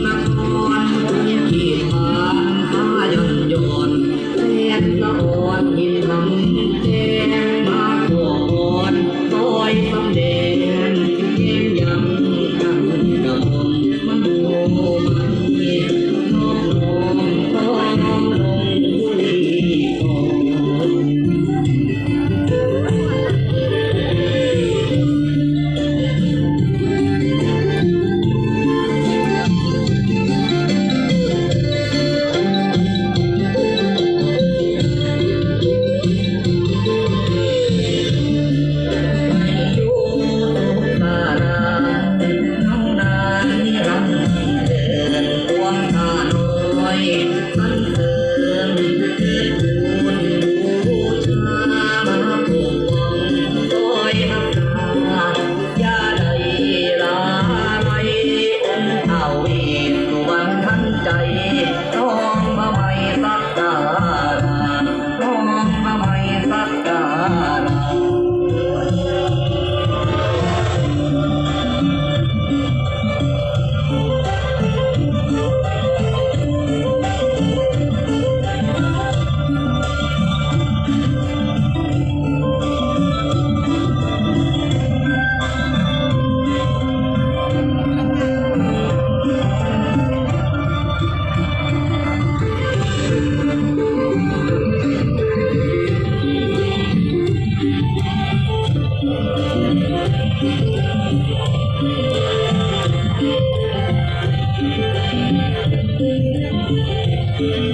นครที่ผ่านพาย้อนย้อนแสนสะอ่อนหินน้ำแดงมาขอพรซอยสำแดงเยี่ยมยังกันกระผมมันโตมันน้องน้องน้องลงบุรีก่อนสันเสริญเทิดทูนบูชามาปกป้องคอยรักษาอย่าได้ลาไว้องค์ท้าวเวสสุวรรณทันใจน้องมาไม่สักการะน้องมาไม่สักการะThank you.